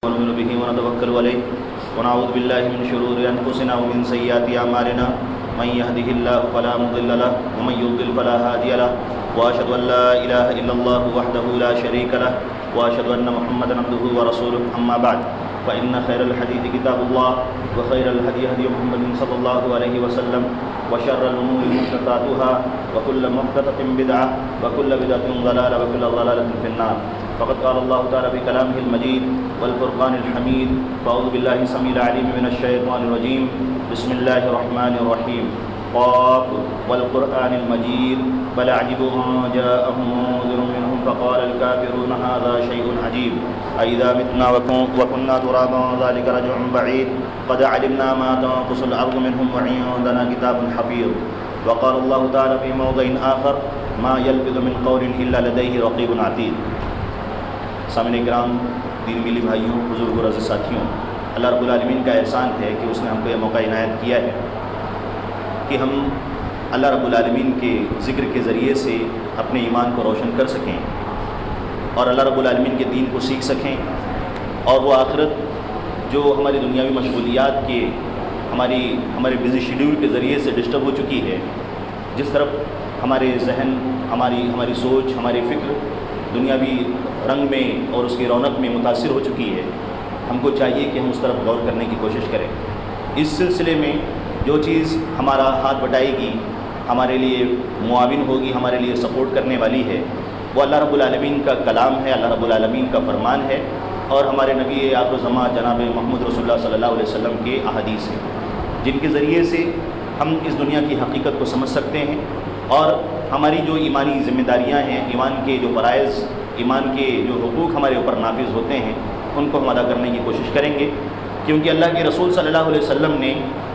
ونؤمن به ونتوكل عليه ونعوذ بالله من شرور أنفسنا ومن سيئات أعمالنا من يهده الله فلا مضل له ومن يضلل فلا هادي له وأشهد أن لا إله إلا الله وحده لا شريك له وأشهد أن محمدا عبده ورسوله أما بعد فإن خير الحديث كتاب الله وخير الهدي هدي محمد صلى الله عليه وسلم وشر الأمور محدثاتها وكل محدثة بدعة وكل بدعة ضلالة وكل ضلالة في النار. فقد قال الله تعالى في كلامه المجيد والفرقان الحميد فأعوذ بالله السميع العليم من الشيطان الرجيم بسم الله الرحمن الرحيم قاف والقرآن المجيد بل عجبوا أن جاءهم منذر منهم فقال الكافرون هذا شيء عجيب أإذا متنا وكنا ترابا ذلك رجع بعيد قد علمنا ما تنقص الأرض منهم وعندنا كتاب حفيظ. وقال الله تعالى في موضع آخر ما يلفظ من قول إلا لديه رقيب عتيد. سامعین کرام، دین ملی بھائیوں، بزرگ اور عزیز ساتھیوں، اللہ رب العالمین کا احسان ہے کہ اس نے ہم کو یہ موقع عنایت کیا ہے کہ ہم اللہ رب العالمین کے ذکر کے ذریعے سے اپنے ایمان کو روشن کر سکیں اور اللہ رب العالمین کے دین کو سیکھ سکیں، اور وہ آخرت جو ہماری دنیاوی مشغولیات کے ہمارے بزی شیڈیول کے ذریعے سے ڈسٹرب ہو چکی ہے، جس طرف ہمارے ذہن، ہماری سوچ، ہماری فکر دنیاوی رنگ میں اور اس کی رونق میں متاثر ہو چکی ہے، ہم کو چاہیے کہ ہم اس طرف غور کرنے کی کوشش کریں. اس سلسلے میں جو چیز ہمارا ہاتھ بٹائے گی، ہمارے لیے معاون ہوگی، ہمارے لیے سپورٹ کرنے والی ہے، وہ اللہ رب العالمین کا کلام ہے، اللہ رب العالمین کا فرمان ہے، اور ہمارے نبی آخر الزماں جناب محمد رسول اللہ صلی اللہ علیہ وسلم کے احادیث ہیں، جن کے ذریعے سے ہم اس دنیا کی حقیقت کو سمجھ سکتے ہیں اور ہماری جو ایمانی ذمہ داریاں ہیں، ایمان کے جو فرائض، ایمان کے جو حقوق ہمارے اوپر نافذ ہوتے ہیں، ان کو ہم ادا کرنے کی کوشش کریں گے، کیونکہ اللہ کے رسول صلی اللہ علیہ وسلم نے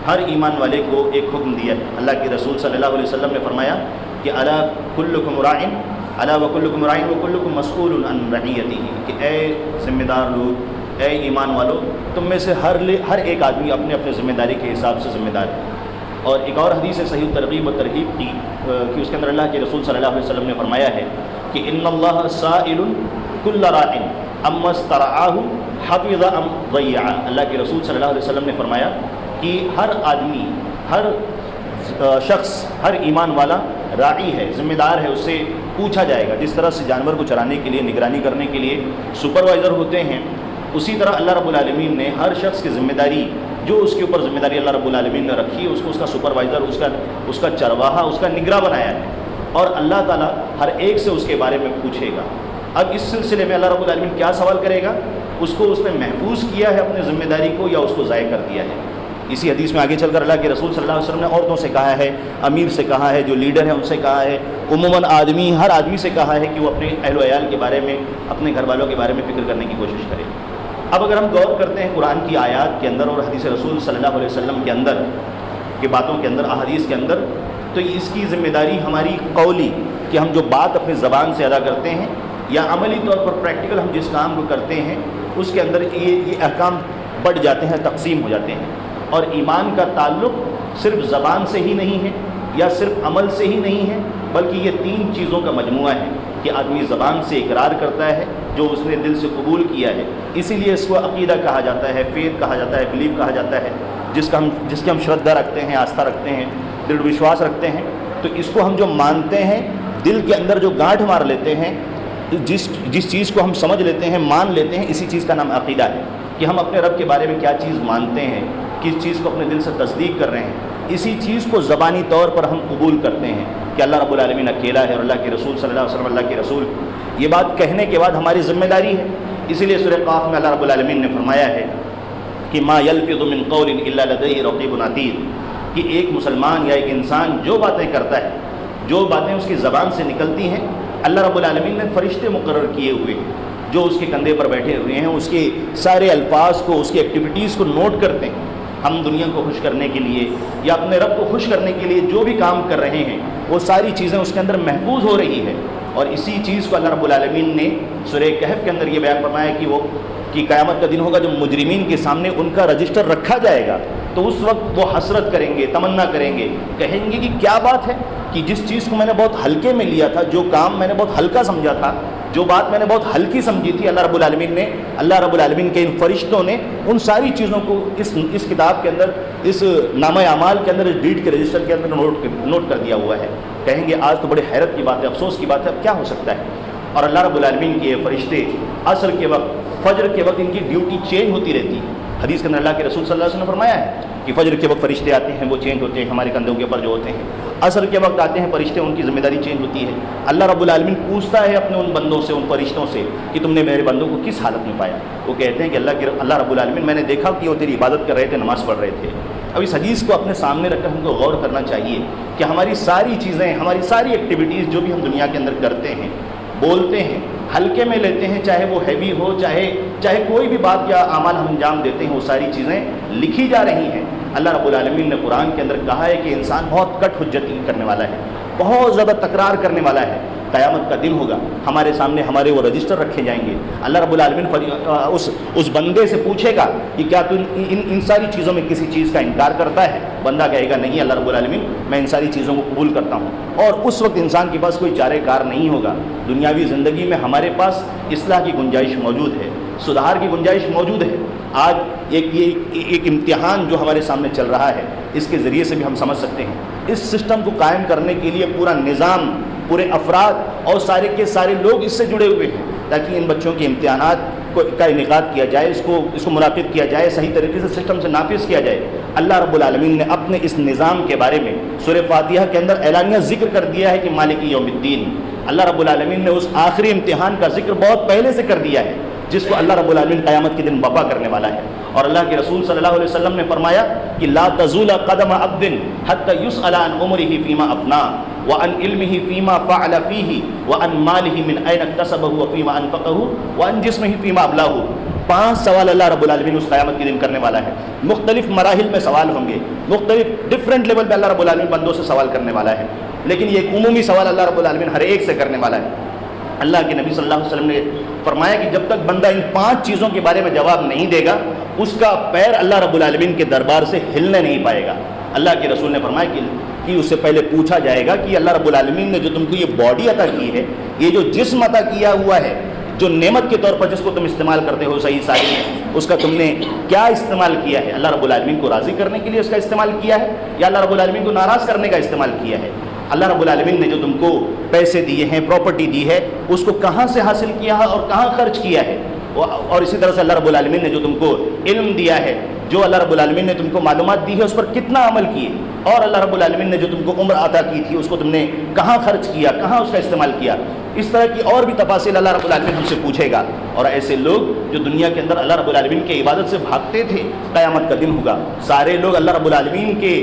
ہر ایمان والے کو ایک حکم دیا ہے. اللہ کے رسول صلی اللہ علیہ وسلم نے فرمایا کہ الا کلکم راع الا وکلکم راع وکلکم مسئول عن رعیتہ، کہ اے ذمہ دار لوگ، اے ایمان والو، تم میں سے ہر ایک آدمی اپنے اپنے ذمہ داری کے حساب سے ذمہ دار ہے. اور ایک اور حدیث ہے صحیح ترغیب و ترہیب کی کہ اس کے اندر اللہ کے رسول صلی اللہ علیہ وسلم نے فرمایا ہے کہ ان اللہ سائل کل راع اما استرعاہ حفظ ام ضیع. اللہ کے رسول صلی اللہ علیہ وسلم نے فرمایا کہ ہر آدمی، ہر شخص، ہر ایمان والا راعی ہے، ذمہ دار ہے، اس سے پوچھا جائے گا. جس طرح سے جانور کو چرانے کے لیے، نگرانی کرنے کے لیے سپروائزر ہوتے ہیں، اسی طرح اللہ رب العالمین نے ہر شخص کی ذمہ داری، جو اس کے اوپر ذمہ داری اللہ رب العالمین نے رکھی ہے، اس کو اس کا سپروائزر، اس کا چرواہا، اس کا نگراں بنایا ہے، اور اللہ تعالیٰ ہر ایک سے اس کے بارے میں پوچھے گا. اب اس سلسلے میں اللہ رب العالمین کیا سوال کرے گا؟ اس کو اس نے محفوظ کیا ہے اپنے ذمہ داری کو، یا اس کو ضائع کر دیا ہے. اسی حدیث میں آگے چل کر اللہ کے رسول صلی اللہ علیہ وسلم نے عورتوں سے کہا ہے، امیر سے کہا ہے، جو لیڈر ہیں ان سے کہا ہے، عموماً ہر آدمی سے کہا ہے کہ وہ اپنے اہل و عیال کے بارے میں، اپنے گھر والوں کے بارے میں فکر کرنے کی کوشش کرے. اب اگر ہم غور کرتے ہیں قرآن کی آیات کے اندر اور حدیث رسول صلی اللہ علیہ وسلم کے اندر کے باتوں کے اندر، احادیث کے اندر، تو اس کی ذمہ داری ہماری قولی، کہ ہم جو بات اپنی زبان سے ادا کرتے ہیں، یا عملی طور پر پریکٹیکل ہم جس کام کو کرتے ہیں، اس کے اندر یہ احکام بڑھ جاتے ہیں، تقسیم ہو جاتے ہیں. اور ایمان کا تعلق صرف زبان سے ہی نہیں ہے، یا صرف عمل سے ہی نہیں ہے، بلکہ یہ تین چیزوں کا مجموعہ ہے کہ آدمی زبان سے اقرار کرتا ہے جو اس نے دل سے قبول کیا ہے. اسی لیے اس کو عقیدہ کہا جاتا ہے، فیتھ کہا جاتا ہے، بلیف کہا جاتا ہے، جس کی ہم شردھا رکھتے ہیں، آستھا رکھتے ہیں، دل وشواس رکھتے ہیں. تو اس کو ہم جو مانتے ہیں، دل کے اندر جو گانٹھ مار لیتے ہیں، جس چیز کو ہم سمجھ لیتے ہیں، مان لیتے ہیں، اسی چیز کا نام عقیدہ ہے. کہ ہم اپنے رب کے بارے میں کیا چیز مانتے ہیں، کس چیز کو اپنے دل سے تصدیق کر رہے ہیں، اسی چیز کو زبانی طور پر ہم قبول کرتے ہیں کہ اللہ رب العالمین اکیلا ہے اور اللہ کے رسول صلی اللہ علیہ وسلم اللہ کے رسول. یہ بات کہنے کے بعد ہماری ذمہ داری ہے. اسی لیے سورہ قاف میں اللہ رب العالمین نے فرمایا ہے کہ ما یلفظ من قول الا لدیہ رقیب عتید، کہ ایک مسلمان یا ایک انسان جو باتیں کرتا ہے، جو باتیں اس کی زبان سے نکلتی ہیں، اللہ رب العالمین نے فرشتے مقرر کیے ہوئے ہیں جو اس کے کندھے پر بیٹھے ہوئے ہیں، اس کے سارے الفاظ کو، اس کی ایکٹیویٹیز کو نوٹ کرتے ہیں. ہم دنیا کو خوش کرنے کے لیے یا اپنے رب کو خوش کرنے کے لیے جو بھی کام کر رہے ہیں، وہ ساری چیزیں اس کے اندر محفوظ ہو رہی ہے. اور اسی چیز کو اللہ رب العالمین نے سورہ کہف کے اندر یہ بیان فرمایا کہ قیامت کا دن ہوگا جب مجرمین کے سامنے ان کا رجسٹر رکھا جائے گا، تو اس وقت وہ حسرت کریں گے، تمنا کریں گے، کہیں گے کہ کیا بات ہے کہ جس چیز کو میں نے بہت ہلکے میں لیا تھا، جو کام میں نے بہت ہلکا سمجھا تھا، جو بات میں نے بہت ہلکی سمجھی تھی، اللہ رب العالمین کے ان فرشتوں نے ان ساری چیزوں کو اس کتاب کے اندر، اس نامہ اعمال کے اندر، اس ڈیٹ کے رجسٹر کے اندر نوٹ کر دیا ہوا ہے۔ کہیں گے آج تو بڑے حیرت کی بات ہے، افسوس کی بات ہے، اب کیا ہو سکتا ہے؟ اور اللہ رب العالمین کے یہ فرشتے عصر کے وقت، فجر کے وقت ان کی ڈیوٹی چینج ہوتی رہتی ہے۔ حدیث کے اندر اللہ کے رسول صلی اللہ علیہ وسلم نے فرمایا ہے کہ فجر کے وقت فرشتے آتے ہیں، وہ چینج ہوتے ہیں ہمارے کندھوں کے اوپر جو ہوتے ہیں، عصر کے وقت آتے ہیں فرشتے، ان کی ذمہ داری چینج ہوتی ہے۔ اللہ رب العالمین پوچھتا ہے اپنے ان بندوں سے، ان فرشتوں سے کہ تم نے میرے بندوں کو کس حالت میں پایا؟ وہ کہتے ہیں کہ اللہ رب العالمین میں نے دیکھا کہ وہ تیری عبادت کر رہے تھے، نماز پڑھ رہے تھے۔ اب اس حدیث کو اپنے سامنے رکھ کر ہم کو غور کرنا چاہیے کہ ہماری ساری چیزیں، ہماری ساری ایکٹیویٹیز جو بھی ہم دنیا کے اندر کرتے ہیں، بولتے ہیں، ہلکے میں لیتے ہیں، چاہے وہ ہیوی ہو، چاہے کوئی بھی بات یا اعمال ہم انجام دیتے ہیں، وہ ساری چیزیں لکھی جا رہی ہیں۔ اللہ رب العالمین نے قرآن کے اندر کہا ہے کہ انسان بہت کٹ حجتی کرنے والا ہے، بہت زیادہ تکرار کرنے والا ہے۔ قیامت کا دن ہوگا، ہمارے سامنے ہمارے وہ رجسٹر رکھے جائیں گے۔ اللہ رب العالمین اس بندے سے پوچھے گا کہ کیا تو ان ساری چیزوں میں کسی چیز کا انکار کرتا ہے؟ بندہ کہے گا نہیں اللہ رب العالمین میں ان ساری چیزوں کو قبول کرتا ہوں۔ اور اس وقت انسان کے پاس کوئی چارہ کار نہیں ہوگا۔ دنیاوی زندگی میں ہمارے پاس اصلاح کی گنجائش موجود ہے، سدھار کی گنجائش موجود ہے۔ آج ایک امتحان جو ہمارے سامنے چل رہا ہے، اس کے ذریعے سے بھی ہم سمجھ سکتے ہیں اس سسٹم کو قائم کرنے کے لیے پورا نظام، پورے افراد اور سارے کے سارے لوگ اس سے جڑے ہوئے ہیں، تاکہ ان بچوں کے امتحانات کا انعقاد کیا جائے، اس کو مراقب کیا جائے، صحیح طریقے سے سسٹم سے نافذ کیا جائے۔ اللہ رب العالمین نے اپنے اس نظام کے بارے میں سورہ فاتحہ کے اندر اعلانیہ ذکر کر دیا ہے کہ مالک یوم الدین۔ اللہ رب العالمین نے اس آخری امتحان کا ذکر بہت پہلے سے کر دیا ہے، جس کو اللہ رب العالمین قیامت کے دن برپا کرنے والا ہے۔ اور اللہ کے رسول صلی اللہ علیہ وسلم نے فرمایا کہ لا تزول قدم عبد حتى يسأل عن عمره فيما أفناه وعن علمه فيما فعل فيه وعن ماله من أين اكتسبه وفيما أنفقه وعن جسمه فيما أبلاه۔ 5 سوال اللہ رب العالمین اس قیامت کے دن کرنے والا ہے۔ مختلف مراحل میں سوال ہوں گے، مختلف ڈفرینٹ لیول پہ اللہ رب العالمین بندوں سے سوال کرنے والا ہے، لیکن یہ ایک عمومی سوال اللہ رب العالمین ہر ایک سے کرنے والا ہے۔ اللہ کے نبی صلی اللہ علیہ وسلم نے فرمایا کہ جب تک بندہ ان 5 چیزوں کے بارے میں جواب نہیں دے گا، اس کا پیر اللہ رب العالمین کے دربار سے ہلنے نہیں پائے گا۔ اللہ کے رسول نے فرمایا کہ اس سے پہلے پوچھا جائے گا کہ اللہ رب العالمین نے جو تم کو یہ باڈی عطا کی ہے، یہ جو جسم عطا کیا ہوا ہے، جو نعمت کے طور پر جس کو تم استعمال کرتے ہو صحیح ساری، اس کا تم نے کیا استعمال کیا ہے؟ اللہ رب العالمین کو راضی کرنے کے لیے اس کا استعمال کیا ہے یا اللہ رب العالمین کو ناراض کرنے کا استعمال کیا ہے؟ اللہ رب العالمین نے جو تم کو پیسے دیے ہیں، پراپرٹی دی ہے، اس کو کہاں سے حاصل کیا ہے اور کہاں خرچ کیا ہے؟ اور اسی طرح سے اللہ رب العالمین نے جو تم کو علم دیا ہے، جو اللہ رب العالمین نے تم کو معلومات دی ہے، اس پر کتنا عمل کیے؟ اور اللہ رب العالمین نے جو تم کو عمر عطا کی تھی، اس کو تم نے کہاں خرچ کیا، کہاں اس کا استعمال کیا؟ اس طرح کی اور بھی تفاصیل اللہ رب العالمین ہم سے پوچھے گا۔ اور ایسے لوگ جو دنیا کے اندر اللہ رب العالمین کی عبادت سے بھاگتے تھے، قیامت کا دن ہوگا، سارے لوگ اللہ رب العالمین کے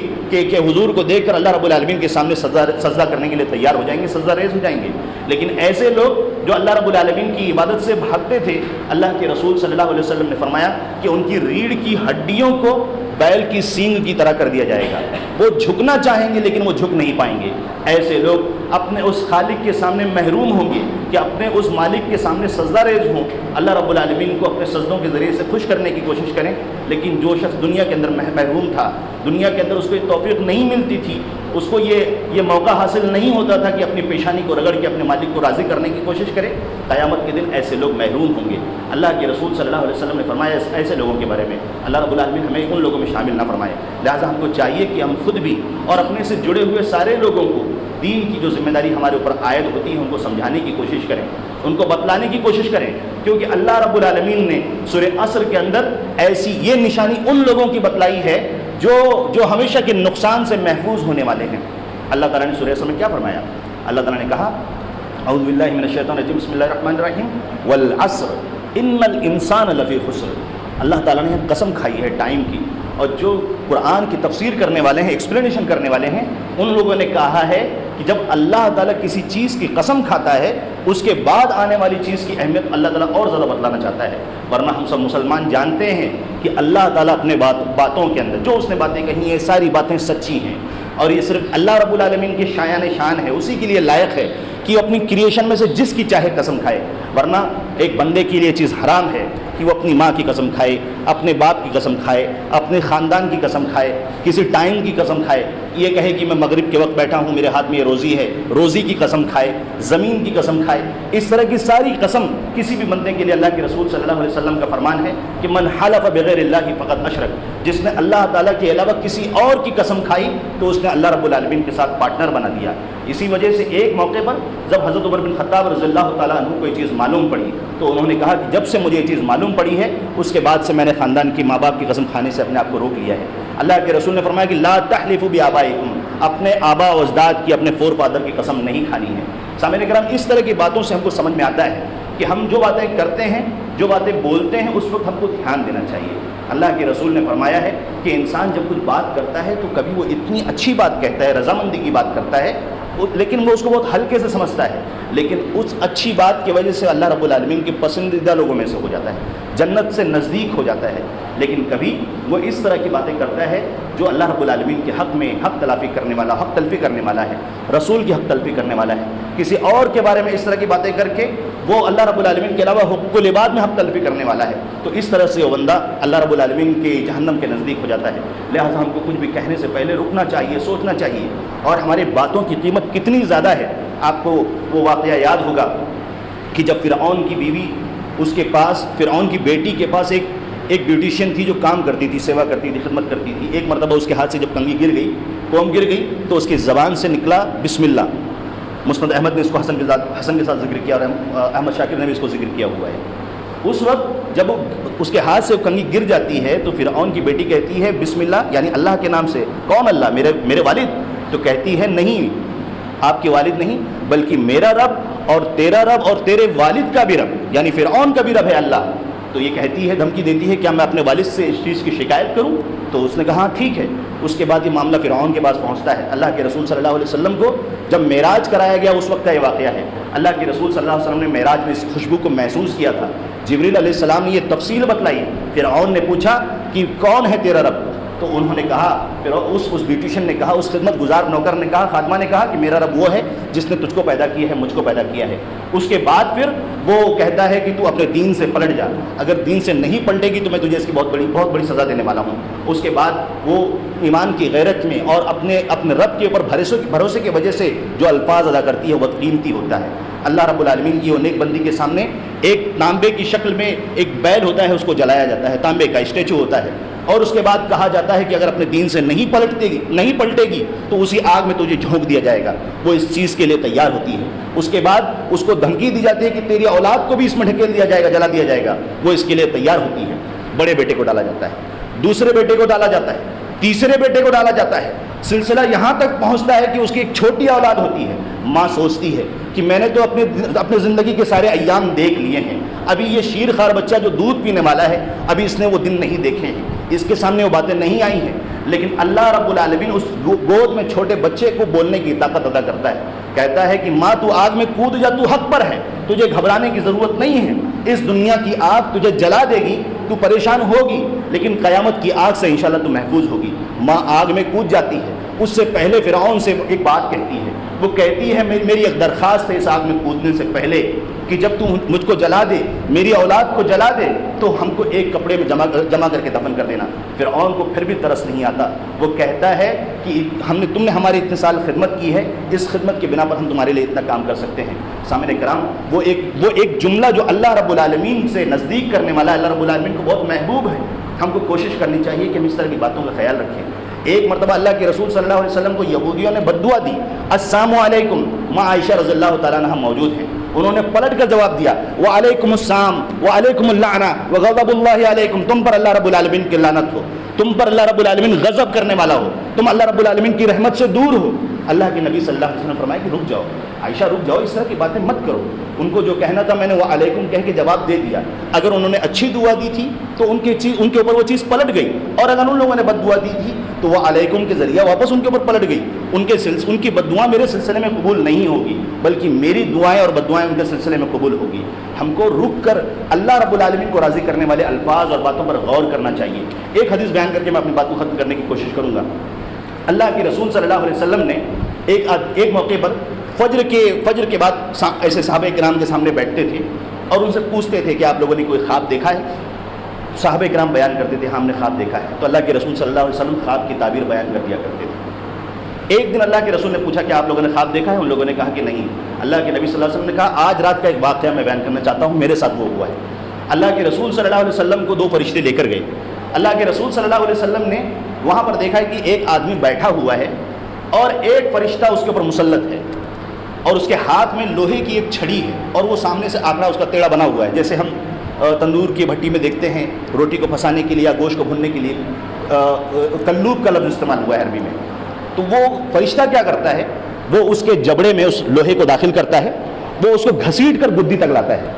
حضور کو دیکھ کر اللہ رب العالمین کے سامنے سجدہ کرنے کے لیے تیار ہو جائیں گے، سجدہ ریز ہو جائیں گے۔ لیکن ایسے لوگ جو اللہ رب العالمین کی عبادت سے بھاگتے تھے، اللہ کے رسول صلی اللہ علیہ وسلم نے فرمایا کہ ان کی ریڑھ کی ہڈیوں کو بیل کی سینگ کی طرح کر دیا جائے گا۔ وہ جھکنا چاہیں گے لیکن وہ جھک نہیں پائیں گے۔ ایسے لوگ اپنے اس خالق کے سامنے محروم ہوں گے کہ اپنے اس مالک کے سامنے سجدہ ریز ہوں، اللہ رب العالمین کو اپنے سجدوں کے ذریعے سے خوش کرنے کی کوشش کریں۔ لیکن جو شخص دنیا کے اندر محروم تھا، دنیا کے اندر اس کو یہ توفیق نہیں ملتی تھی، اس کو یہ موقع حاصل نہیں ہوتا تھا کہ اپنی پیشانی کو رگڑ کے اپنے مالک کو راضی کرنے کی کوشش کرے، قیامت کے دن ایسے لوگ محروم ہوں گے۔ اللہ کے رسول صلی اللہ علیہ وسلم نے فرمایا ایسے لوگوں کے بارے میں، اللہ رب العالمین ہمیں ان لوگوں میں شامل نہ فرمائے۔ لہٰذا ہم کو چاہیے کہ ہم خود بھی اور اپنے سے جڑے ہوئے سارے لوگوں کو دین کی جو ذمہ داری ہمارے اوپر عائد ہوتی ہے، ان کو سمجھانے کی کوشش کریں، ان کو بتلانے کی کوشش کریں، کیونکہ اللہ رب العالمین نے سورہ عصر کے اندر ایسی یہ نشانی ان لوگوں کی بتلائی ہے جو ہمیشہ کے نقصان سے محفوظ ہونے والے ہیں۔ اللہ تعالیٰ نے سورہ عصر میں کیا فرمایا؟ اللہ تعالیٰ نے کہا اعوذ باللہ من الشیطان الرجیم بسم اللہ الرحمن الرحیم والعصر ان الانسان لفی خسر۔ اللہ تعالیٰ نے قسم کھائی ہے ٹائم کی، اور جو قرآن کی تفسیر کرنے والے ہیں، ایکسپلینیشن کرنے والے ہیں، ان لوگوں نے کہا ہے کہ جب اللہ تعالیٰ کسی چیز کی قسم کھاتا ہے، اس کے بعد آنے والی چیز کی اہمیت اللہ تعالیٰ اور زیادہ بتلانا چاہتا ہے۔ ورنہ ہم سب مسلمان جانتے ہیں کہ اللہ تعالیٰ اپنے باتوں کے اندر جو اس نے باتیں کہی ہیں، ساری باتیں سچی ہیں، اور یہ صرف اللہ رب العالمین کی شایان شان ہے، اسی کے لیے لائق ہے کہ وہ اپنی کریشن میں سے جس کی چاہے قسم کھائے، ورنہ ایک بندے کے لیے چیز حرام ہے کہ وہ اپنی ماں کی قسم کھائے، اپنے باپ کی قسم کھائے، اپنے خاندان کی قسم کھائے، کسی ٹائم کی قسم کھائے، یہ کہے کہ میں مغرب کے وقت بیٹھا ہوں، میرے ہاتھ میں یہ روزی ہے، روزی کی قسم کھائے، زمین کی قسم کھائے۔ اس طرح کی ساری قسم کسی بھی بندے کے لیے اللہ کے رسول صلی اللہ علیہ وسلم کا فرمان ہے کہ من حلف بغیر اللہ فقد اشرک، جس نے اللہ تعالیٰ کے علاوہ کسی اور کی قسم کھائی تو اس نے اللہ رب العالمین کے ساتھ پارٹنر بنا دیا۔ اسی وجہ سے ایک موقع پر جب حضرت عمر بن خطاب رضی اللہ تعالیٰ عنہ کو یہ چیز معلوم پڑی تو انہوں نے کہا کہ جب سے مجھے یہ چیز معلوم پڑی ہے اس کے بعد سے میں نے خاندان کی ماں باپ کی قسم کھانے سے اپنے آپ کو روک لیا ہے۔ اللہ کے رسول نے فرمایا کہ لا تحلفوا بآبائکم، اپنے آبا و اجداد کی، اپنے فور فادر کی قسم نہیں کھانی ہے۔ سامعین کرام، اس طرح کی باتوں سے ہم کو سمجھ میں آتا ہے کہ ہم جو باتیں کرتے ہیں، جو باتیں بولتے ہیں، اس وقت ہم کو دھیان دینا چاہیے۔ اللہ کے رسول نے فرمایا ہے کہ انسان جب کچھ بات کرتا ہے تو کبھی وہ اتنی اچھی بات کہتا ہے، رضامندی کی بات کرتا ہے، لیکن وہ اس کو بہت ہلکے سے سمجھتا ہے، لیکن اس اچھی بات کی وجہ سے اللہ رب العالمین کے پسندیدہ لوگوں میں سے ہو جاتا ہے، جنت سے نزدیک ہو جاتا ہے۔ لیکن کبھی وہ اس طرح کی باتیں کرتا ہے جو اللہ رب العالمین کے حق میں حق تلافی کرنے والا، حق تلفی کرنے والا ہے، رسول کی حق تلفی کرنے والا ہے، کسی اور کے بارے میں اس طرح کی باتیں کر کے وہ اللہ رب العالمین کے علاوہ حقوق العباد میں حق تلفی کرنے والا ہے، تو اس طرح سے وہ بندہ اللہ رب العالمین کے جہنم کے نزدیک ہو جاتا ہے۔ لہٰذا ہم کو کچھ بھی کہنے سے پہلے رکنا چاہیے، سوچنا چاہیے، اور ہماری باتوں کی قیمت کتنی زیادہ ہے۔ آپ کو وہ واقعہ یاد ہوگا کہ جب فرعون کی بیوی، اس کے پاس، فرعون کی بیٹی کے پاس ایک بیوٹیشین تھی جو کام کرتی تھی، سیوا کرتی تھی، خدمت کرتی تھی۔ ایک مرتبہ اس کے ہاتھ سے جب کنگھی گر گئی، کوم گر گئی، تو اس کی زبان سے نکلا بسم اللہ۔ مسند احمد نے اس کو حسن کے ساتھ ذکر کیا، اور احمد شاکر نے بھی اس کو ذکر کیا ہوا ہے۔ اس وقت جب اس کے ہاتھ سے کنگھی گر جاتی ہے تو فرعون کی بیٹی کہتی ہے بسم اللہ، یعنی اللہ کے نام سے۔ کون اللہ؟ میرے والد؟ تو کہتی ہے نہیں، آپ کے والد نہیں، بلکہ میرا رب اور تیرا رب اور تیرے والد کا بھی رب، یعنی فرعون کا بھی رب ہے اللہ۔ تو یہ کہتی ہے، دھمکی دیتی ہے، کیا میں اپنے والد سے اس چیز کی شکایت کروں؟ تو اس نے کہا ٹھیک ہے۔ اس کے بعد یہ معاملہ فرعون کے پاس پہنچتا ہے۔ اللہ کے رسول صلی اللہ علیہ وسلم کو جب معراج کرایا گیا اس وقت کا یہ واقعہ ہے۔ اللہ کے رسول صلی اللہ علیہ وسلم نے معراج میں اس خوشبو کو محسوس کیا تھا۔ جبریل علیہ السلام نے یہ تفصیل بتلائی۔ فرعون نے پوچھا کہ کون ہے تیرا رب؟ تو انہوں نے کہا، پھر اس بیوٹیشین نے کہا، اس خدمت گزار نوکر نے کہا، خادمہ نے کہا کہ میرا رب وہ ہے جس نے تجھ کو پیدا کیا ہے، مجھ کو پیدا کیا ہے۔ اس کے بعد پھر وہ کہتا ہے کہ تو اپنے دین سے پلٹ جا، اگر دین سے نہیں پلٹے گی تو میں تجھے اس کی بہت بڑی سزا دینے والا ہوں۔ اس کے بعد وہ ایمان کی غیرت میں اور اپنے رب کے اوپر بھروسے کی وجہ سے جو الفاظ ادا کرتی ہے وہ قیمتی ہوتا ہے۔ اللہ رب العالمین کی وہ نیک بندی کے سامنے ایک تانبے کی شکل میں ایک بیل ہوتا ہے، اس کو جلایا جاتا ہے، تانبے کا اسٹیچو ہوتا ہے، اور اس کے بعد کہا جاتا ہے کہ اگر اپنے دین سے نہیں پلٹے گی تو اسی آگ میں تجھے جھونک دیا جائے گا۔ وہ اس چیز کے لیے تیار ہوتی ہے۔ اس کے بعد اس کو دھمکی دی جاتی ہے کہ تیری اولاد کو بھی اس میں ڈھکیل دیا جائے گا، جلا دیا جائے گا۔ وہ اس کے لیے تیار ہوتی ہے۔ بڑے بیٹے کو ڈالا جاتا ہے، دوسرے بیٹے کو ڈالا جاتا ہے، تیسرے بیٹے کو ڈالا جاتا ہے۔ سلسلہ یہاں تک پہنچتا ہے کہ اس کی ایک چھوٹی اولاد ہوتی ہے۔ ماں سوچتی ہے کہ میں نے تو اپنے زندگی کے سارے ایام دیکھ لیے ہیں، ابھی یہ شیر خوار بچہ جو دودھ پینے والا ہے، ابھی اس نے وہ دن نہیں دیکھے ہیں، اس کے سامنے وہ باتیں نہیں آئی ہیں۔ لیکن اللہ رب العالمین اس گود میں چھوٹے بچے کو بولنے کی طاقت عطا کرتا ہے۔ کہتا ہے کہ ماں تو آگ میں کود جا، تو حق پر ہے، تجھے گھبرانے کی ضرورت نہیں ہے۔ اس دنیا کی آگ تجھے جلا دے گی، تو پریشان ہوگی، لیکن قیامت کی آگ سے انشاءاللہ تو محفوظ ہوگی۔ ماں آگ میں کود جاتی ہے۔ اس سے پہلے فرعون سے ایک بات کہتی ہے، وہ کہتی ہے میری ایک درخواست ہے اس آگ میں کودنے سے پہلے کہ جب تو مجھ کو جلا دے، میری اولاد کو جلا دے، تو ہم کو ایک کپڑے میں جمع کر کے دفن کر دینا۔ فرعون کو پھر بھی ترس نہیں آتا، وہ کہتا ہے کہ تم نے ہماری اتنے سال خدمت کی ہے، اس خدمت کے بنا پر ہم تمہارے لیے اتنا کام کر سکتے ہیں۔ سامعین کرام، وہ ایک جملہ جو اللہ رب العالمین سے نزدیک کرنے والا ہے، اللہ رب العالمین کو بہت محبوب ہے۔ ہم کو کوشش کرنی چاہیے کہ ہم اس طرح کی باتوں کا خیال رکھیں۔ ایک مرتبہ اللہ کے رسول صلی اللہ علیہ وسلم کو یہودیوں نے بد دعا دی، السلام علیکم، ماں عائشہ رضی اللہ تعالیٰ عنہ موجود ہیں، انہوں نے پلٹ کر جواب دیا، وعلیکم السلام وعلیکم اللعنہ وغضب اللہ علیکم، تم پر اللہ رب العالمین کی لعنت ہو، تم پر اللہ رب العالمین غضب کرنے والا ہو، تم اللہ رب العالمین کی رحمت سے دور ہو۔ اللہ کے نبی صلی اللہ علیہ وسلم نے فرمایا کہ رک جاؤ عائشہ، رک جاؤ، اس طرح کی باتیں مت کرو۔ ان کو جو کہنا تھا میں نے وہ علیکم کہہ کے جواب دے دیا۔ اگر انہوں نے اچھی دعا دی تھی تو ان کے اوپر وہ چیز پلٹ گئی، اور اگر ان لوگوں نے بد دعا دی تھی تو وہ علیکم کے ذریعہ واپس ان کے اوپر پلٹ گئی۔ ان کی بد دعا میرے سلسلے میں قبول نہیں ہوگی، بلکہ میری دعائیں اور بد دعائیں ان کے سلسلے میں قبول ہوگی۔ ہم کو رک کر اللہ رب العالمین کو راضی کرنے والے الفاظ اور باتوں پر غور کرنا چاہیے۔ ایک حدیث بیان کر کے میں اپنی بات کو ختم کرنے کی کوشش کروں گا۔ اللہ کے رسول صلی اللہ علیہ وسلم نے ایک موقع پر فجر کے بعد ایسے صحابہ کرام کے سامنے بیٹھتے تھے اور ان سے پوچھتے تھے کہ آپ لوگوں نے کوئی خواب دیکھا ہے؟ صحابہ کرام بیان کرتے تھے ہاں ہم نے خواب دیکھا ہے. تو اللہ کے رسول صلی اللہ علیہ وسلم خواب کی تعبیر بیان کر دیا کرتے تھے. ایک دن اللہ کے رسول نے پوچھا کہ آپ لوگوں نے خواب دیکھا ہے؟ ان لوگوں نے کہا کہ نہیں. اللہ کے نبی صلی اللہ علیہ وسلم نے کہا آج رات کا ایک واقعہ میں بیان کرنا چاہتا ہوں، میرے ساتھ وہ ہوا ہے. اللہ کے رسول صلی اللہ علیہ وسلم کو 2 فرشتے لے کر گئے. اللہ کے رسول صلی اللہ علیہ وسلم نے وہاں پر دیکھا کہ ایک آدمی بیٹھا ہوا ہے اور ایک فرشتہ اس کے اوپر مسلط ہے اور اس کے ہاتھ میں لوہے کی ایک چھڑی ہے اور وہ سامنے سے آکڑا اس کا ٹیڑھا بنا ہوا ہے، جیسے ہم تندور کی بھٹی میں دیکھتے ہیں روٹی کو پھنسانے کے لیے یا گوشت کو بھوننے کے لیے کلوب کا لفظ استعمال ہوا ہے عربی میں. تو وہ فرشتہ کیا کرتا ہے، وہ اس کے جبڑے میں اس لوہے کو داخل کرتا ہے، وہ اس کو گھسیٹ کر گدی تک لاتا ہے،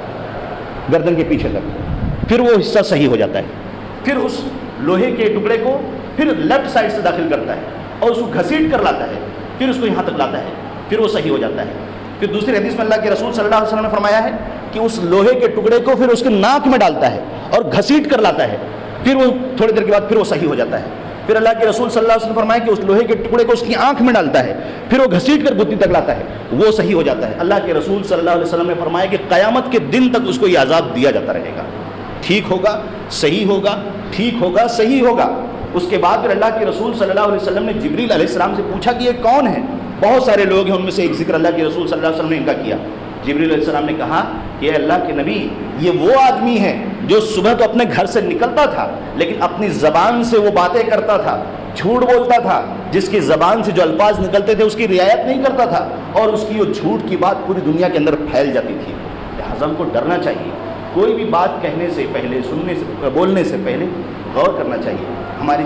گردن کے پیچھے تک. پھر وہ حصہ صحیح ہو جاتا ہے. پھر اس لوہے کے ٹکڑے کو پھر لیفٹ سائڈ سے داخل کرتا ہے اور اس کو گھسیٹ کر لاتا ہے، پھر اس کو یہاں تک لاتا ہے، پھر وہ صحیح ہو جاتا ہے. پھر دوسری حدیث میں اللہ کے رسول صلی اللہ علیہ وسلم نے فرمایا ہے کہ اس لوہے کے ٹکڑے کو پھر اس کے ناک میں ڈالتا ہے اور گھسیٹ کر لاتا ہے، پھر وہ تھوڑی دیر کے بعد پھر وہ صحیح ہو جاتا ہے. پھر اللہ کے رسول صلی اللہ علیہ وسلم نے فرمایا کہ اس لوہے کے ٹکڑے کو اس کی آنکھ میں ڈالتا ہے، پھر وہ گھسیٹ کر گدی تک لاتا ہے، وہ صحیح ہو جاتا ہے. اللہ کے رسول صلی اللہ علیہ وسلم نے فرمایا کہ قیامت کے دن تک اس کو یہ عذاب دیا جاتا رہے گا، ٹھیک ہوگا صحیح ہوگا، ٹھیک ہوگا صحیح ہوگا. اس کے بعد پھر اللہ کے رسول صلی اللہ علیہ وسلم نے جبریل علیہ السلام سے پوچھا کہ یہ کون ہے؟ بہت سارے لوگ ہیں، ان میں سے ایک ذکر اللہ کے رسول صلی اللہ علیہ وسلم نے ان کا کیا. جبریل علیہ السلام نے کہا کہ اے اللہ کے نبی، یہ وہ آدمی ہے جو صبح تو اپنے گھر سے نکلتا تھا لیکن اپنی زبان سے وہ باتیں کرتا تھا، جھوٹ بولتا تھا، جس کی زبان سے جو الفاظ نکلتے تھے اس کی رعایت نہیں کرتا تھا اور اس کی وہ جھوٹ کی بات پوری دنیا کے اندر پھیل جاتی تھی. لہٰذا ہم کو ڈرنا چاہیے، کوئی بھی بات کہنے سے پہلے، بولنے سے پہلے غور کرنا چاہیے. ہماری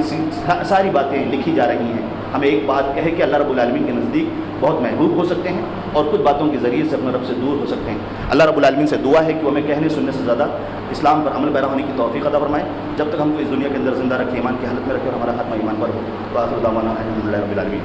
ساری باتیں لکھی جا رہی ہیں. ہم ایک بات کہے کہ اللہ رب العالمین کے نزدیک بہت محبوب ہو سکتے ہیں اور کچھ باتوں کے ذریعے سے اپنے رب سے دور ہو سکتے ہیں. اللہ رب العالمین سے دعا ہے کہ وہ ہمیں کہنے سننے سے زیادہ اسلام پر عمل پیرا ہونے کی توفیق عطا فرمائے. جب تک ہم کو اس دنیا کے اندر زندہ رکھے، ایمان کی حالت میں رکھے اور ہمارا خاتمہ ایمان پر ہو. وآخر دعوانا الحمد للہ رب العالمین.